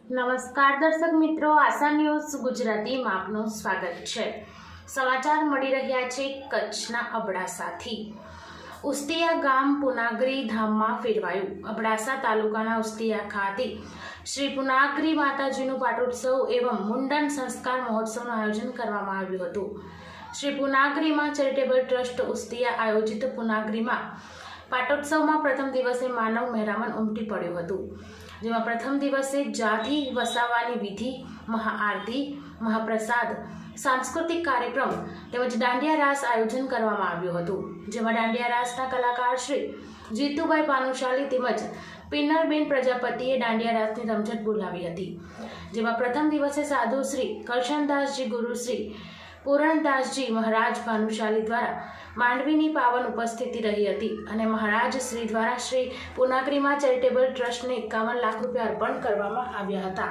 નમસ્કાર દર્શક મિત્રો, આશા ન્યૂઝ ગુજરાતીમાં આપનું સ્વાગત છે। સમાચાર મળી રહ્યા છે કચ્છના અબડાસાથી। ઉસ્તિયા ગામ પુનાગરી ધામમાં ફેરવાયું। અબડાસા તાલુકાના ઉસ્તિયા ખાતે શ્રી પુનાગરી માતાજીનું પાટોત્સવ એવં મુંડન સંસ્કાર મહોત્સવનું આયોજન કરવામાં આવ્યું હતું। શ્રી પુનાગરીમાં ચેરિટેબલ ટ્રસ્ટ ઉસ્તિયા આયોજિત પુનાગરીમાં પાટોત્સવમાં પ્રથમ દિવસે માનવ મહેરામણ ઉમટી પડ્યું હતું, જેમાં પ્રથમ દિવસે જાતિ વસાવવાની વિધિ, મહાઆરતી, મહાપ્રસાદ, સાંસ્કૃતિક કાર્યક્રમ તેમજ દાંડિયા રાસ આયોજન કરવામાં આવ્યું હતું, જેમાં દાંડિયા રાસના કલાકાર શ્રી જીતુભાઈ પાનુશાલી તેમજ પિન્નરબેન પ્રજાપતિએ દાંડિયા રાસની રમઝટ બોલાવી હતી, જેમાં પ્રથમ દિવસે સાધુ શ્રી કરશનદાસજી ગુરુશ્રી પૂરણદાસજી મહારાજ ભાનુશાલી દ્વારા માંડવીની પાવન ઉપસ્થિતિ રહી હતી અને મહારાજ શ્રી દ્વારા શ્રી પુનાગરીમાં ચેરિટેબલ ટ્રસ્ટને 51 લાખ રૂપિયા અર્પણ કરવામાં આવ્યા હતા।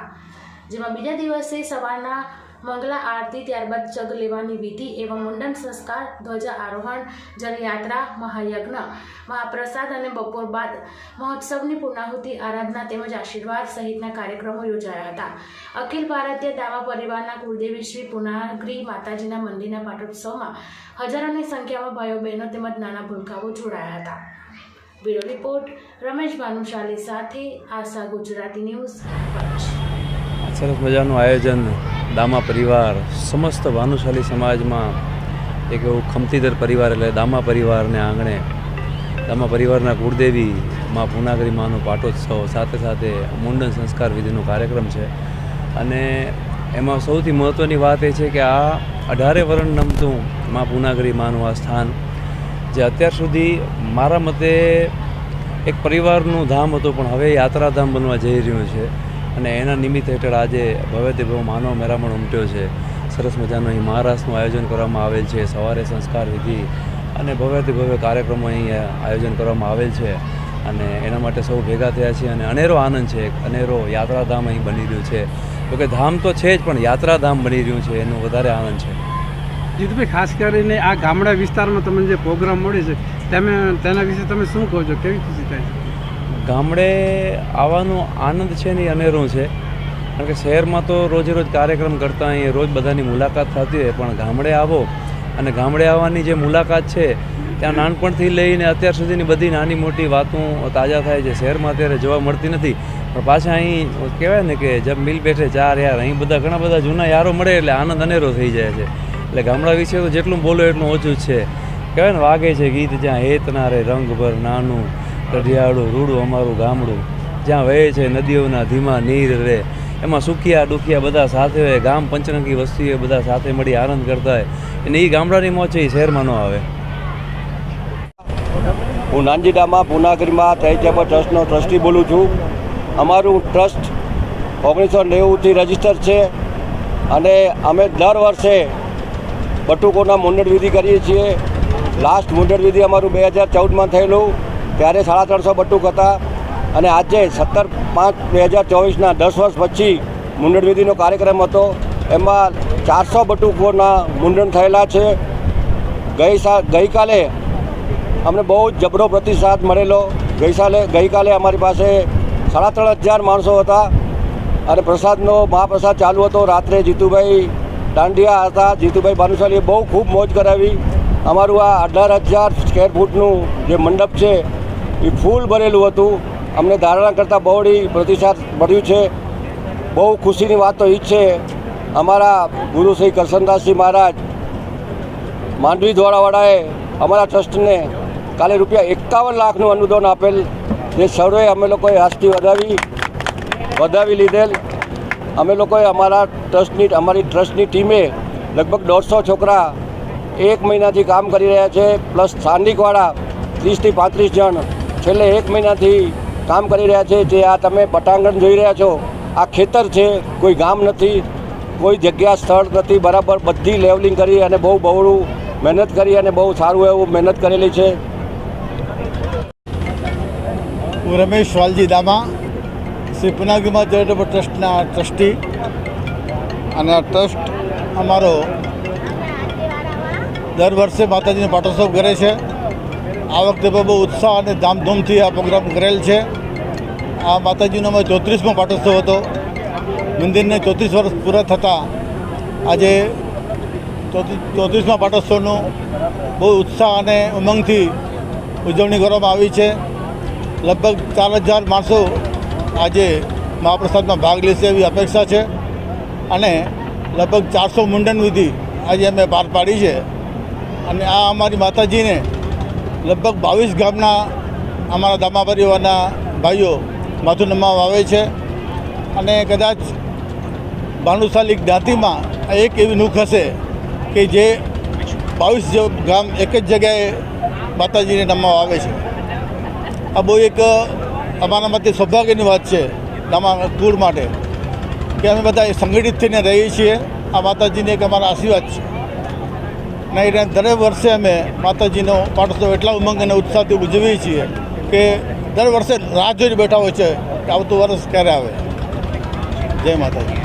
જેમાં બીજા દિવસે સવારના મંગલા આરતી, ત્યારબાદ ચગ લેવાની વિધિ એવં મુંડન સંસ્કાર, ધ્વજા આરોહણ, જલયાત્રા, મહાયજ્ઞ, મહાપ્રસાદ અને બપોર બાદ મહોત્સવની પૂર્ણાહુતિ, આરાધના તેમજ આશીર્વાદ સહિતના કાર્યક્રમો યોજાયા હતા। અખિલ ભારતીય દામા પરિવારના કુળદેવી શ્રી પુનાગરી માતાજીના મંદિરના પાટોત્સવમાં હજારોની સંખ્યામાં ભાઈઓ બહેનો તેમજ નાના ભૂલકાઓ જોડાયા હતા। બ્યુરો રિપોર્ટ રમેશ ભાનુશાલી સાથે આશા ગુજરાતી ન્યૂઝ કચ્છ। સરસ મજાનું આયોજન દામા પરિવાર, સમસ્ત ભાનુશાલી સમાજમાં એક એવું ખમતીદર પરિવાર એટલે દામા પરિવારને આંગણે દામા પરિવારના કુળદેવી માં પુનાગરી માનો પાટોત્સવ, સાથે સાથે મુંડન સંસ્કાર વિધિનો કાર્યક્રમ છે। અને એમાં સૌથી મહત્ત્વની વાત એ છે કે આ 18 વરણ નમતું માં પુનાગરી માનું આ સ્થાન, જે અત્યાર સુધી મારા મતે એક પરિવારનું ધામ હતું પણ હવે યાત્રાધામ બનવા જઈ રહ્યું છે અને એના નિમિત્ત હેઠળ આજે ભવ્યથી ભવ્ય માનવ મહેરામણ ઉમટ્યો છે। સરસ મજાનું અહીં મહારાસનું આયોજન કરવામાં આવેલ છે, સવારે સંસ્કાર વિધિ અને ભવ્યથી ભવ્ય કાર્યક્રમો અહીં આયોજન કરવામાં આવેલ છે અને એના માટે સૌ ભેગા થયા છે અને અનેરો આનંદ છે, અનેરો યાત્રાધામ અહીં બની રહ્યું છે। તો કે ધામ તો છે જ પણ યાત્રાધામ બની રહ્યું છે એનો વધારે આનંદ છે। જીતુભાઈ, ખાસ કરીને આ ગામડા વિસ્તારમાં તમને જે પ્રોગ્રામ મળે છે તેના વિશે તમે શું કહો છો, કેવી ખુશી થાય છે? ગામડે આવવાનો આનંદ છે ને એ અનેરું છે, કારણ કે શહેરમાં તો રોજે રોજ કાર્યક્રમ કરતા અહીં રોજ બધાની મુલાકાત થતી હોય, પણ ગામડે આવો અને ગામડે આવવાની જે મુલાકાત છે ત્યાં નાનપણથી લઈને અત્યાર સુધીની બધી નાની મોટી વાતો તાજા થાય છે। શહેરમાં અત્યારે જોવા મળતી નથી, પણ પાછા અહીં કહેવાય ને કે જબ મિલ બેઠે ચાર યાર, અહીં બધા ઘણા બધા જૂના યારો મળે એટલે આનંદ અનેરો થઈ જાય છે। એટલે ગામડા વિશે તો જેટલું બોલો એટલું ઓછું જ છે। કહેવાય ને, વાગે છે ગીત જ્યાં હેત ના રે રંગભર નાનું કઢિયાળું રૂડું અમારું ગામડું, જ્યાં વહે છે નદીઓના ધીમા નીર રે, એમાં સુખિયા દુખિયા બધા સાથે હોય, ગામ પંચરંગી વસ્તીઓ બધા સાથે મળી આનંદ કરતા હોય, અને એ ગામડાની મોજ છે એ શહેરમાં ન આવે। હું નાનજીડામાં પુનાગરીમાં ચેરિટેબલ ટ્રસ્ટનો ટ્રસ્ટી બોલું છું। અમારું ટ્રસ્ટ 1990થી રજીસ્ટર છે અને અમે દર વર્ષે બટુકોના મુંડન વિધિ કરીએ છીએ। લાસ્ટ મુંડન વિધિ અમારું 2014માં થયેલું, ત્યારે 350 બટુક હતા અને આજે 17/5/2024ના 10 વર્ષ પછી મુંડન વિધિનો કાર્યક્રમ હતો, એમાં 400 બટુકોના મુંડન થયેલા છે। ગઈકાલે અમને બહુ જ જબરો પ્રતિસાદ મળેલો। ગઈકાલે અમારી પાસે 3,500 માણસો હતા અને મહાપ્રસાદ ચાલુ હતો। રાત્રે જીતુભાઈ દાંડિયા હતા, જીતુભાઈ ભાનુશાલીએ બહુ ખૂબ મોજ કરાવી। અમારું આ 18,000 સ્ક્વેર ફૂટનું જે મંડપ છે એ ફૂલ ભરેલું હતું। અમને ધારણા કરતાં બહોળી પ્રતિસાદ મળ્યું છે। બહુ ખુશીની વાત તો એ જ છે, અમારા ગુરુ શ્રી કરશનદાસજી મહારાજ માંડવી દ્વારાવાળાએ અમારા ટ્રસ્ટને કાલે ₹51 લાખનું અનુદાન આપેલ, જે સર્વે અમે લોકોએ આજથી વધાવી લીધેલ। અમે લોકોએ અમારી ટ્રસ્ટની ટીમે લગભગ 150 છોકરા 1 મહિનાથી કામ કરી રહ્યા છે, પ્લસ સ્થાનિકવાળા 30થી 35 જણ છેલ્લે 1 મહિનાથી કામ કરી રહ્યા છે। જે આ તમે પટાંગણ જોઈ રહ્યા છો, આ ખેતર છે, કોઈ ગામ નથી, કોઈ જગ્યા સ્થળ નથી, બરાબર બધી લેવલિંગ કરી અને બહુ બહોળું મહેનત કરી અને બહુ સારું એવું મહેનત કરેલી છે। હું રમેશ વાલજી દામા, શ્રી પુનાગરીમાં ચેરિટેબલ ટ્રસ્ટના ટ્રસ્ટી, અને આ ટ્રસ્ટ અમારો દર વર્ષે માતાજીનો પાટોત્સવ કરે છે। આ વખતે બહુ ઉત્સાહ અને ધામધૂમથી આ પ્રોગ્રામ કરેલ છે। આ માતાજીનો 34મો પાટોત્સવ હતો। મંદિરને 34 વર્ષ પૂરા થતાં આજે 34મા પાટોત્સવનું બહુ ઉત્સાહ અને ઉમંગથી ઉજવણી કરવામાં આવી છે. લગભગ 4000 માણસો આજે મહાપ્રસાદમાં ભાગ લેશે એવી અપેક્ષા છે અને લગભગ 400 મુંડન વિધિ આજે અમે પાર પાડી છે. અને આ અમારી માતાજીને લગભગ 22 ગામના અમારા દામા પરિવારના ભાઈઓ માથું નમાવવા આવે છે. અને કદાચ ભાનુશાલી જ્ઞાતિમાં આ એક એવી નૂક હશે કે જે 22 ગામ એક જ જગ્યાએ માતાજીને નમાવવા આવે છે. આ બહુ એક અમારા માટે સૌભાગ્યની વાત છે દામા કુળ માટે કે અમે બધા સંગઠિત થઈને રહીએ છીએ. આ માતાજીને એક અમારા આશીર્વાદ છે. નહીં એટલે દરેક વર્ષે અમે માતાજીનો પાટોત્સવ એટલા ઉમંગ અને ઉત્સાહથી ઉજવીએ છીએ કે દર વર્ષે રાહ જોઈને બેઠા હોય છે કે આવતું વર્ષ ક્યારે આવે. જય માતાજી.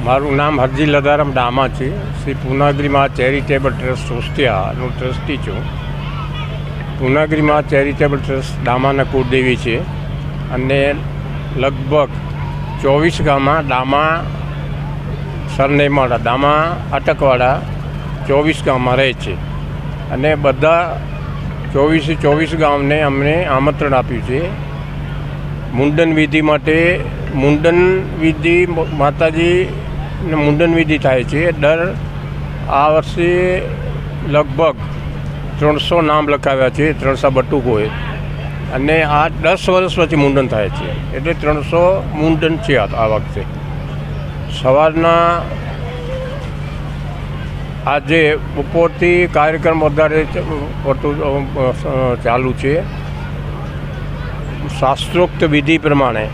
મારું નામ હરજી લદારામ ડામા છે. શ્રી પૂર્ણાગીરીમાં ચેરિટેબલ ટ્રસ્ટ ઉસ્તિયાનું ટ્રસ્ટી છું. પૂર્ણાગીરીમાં ચેરિટેબલ ટ્રસ્ટ ડામાના કુળદેવી છે અને લગભગ 24 ગામમાં ડામા સરનેમવાળા ડામા અટકવાળા 24 ગામમાં રહે છે અને બધા 24 ગામને અમને આમંત્રણ આપ્યું છે મુંડન વિધિ માટે. મુંડન વિધિ માતાજીને મુંડન વિધિ થાય છે. આ વર્ષે લગભગ 300 નામ લખાવ્યા છે, 300 બટુકોએ, અને આ 10 વર્ષ પછી મુંડન થાય છે એટલે 300 મુંડન છે આ વખતે. સવારના આજે બપોરથી કાર્યક્રમ વધારે ચાલુ છે. શાસ્ત્રોક્ત વિધિ પ્રમાણે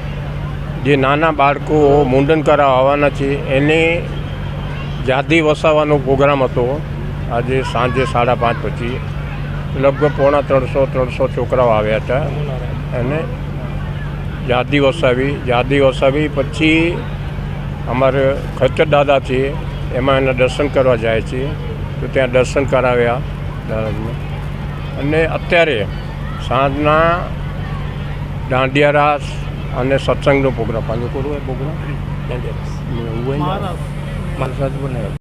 જે નાના બાળકો મુંડન કરાવવા આવવાના છે એને જાતિ વસાવવાનો પ્રોગ્રામ હતો. આજે સાંજે 5:30 પછી લગભગ 300 છોકરાઓ આવ્યા હતા અને જાતિ વસાવી પછી અમારે ખચ્ચર દાદા છે એમાં એના દર્શન કરવા જાય છે તો ત્યાં દર્શન કરાવ્યા અને અત્યારે સાંજના દાંડિયા રાસ અને સત્સંગનો પ્રોગ્રામ. પાંજો પ્રોગ્રામ દાંડિયા રાસ મારા સાથે બનાવ્યો.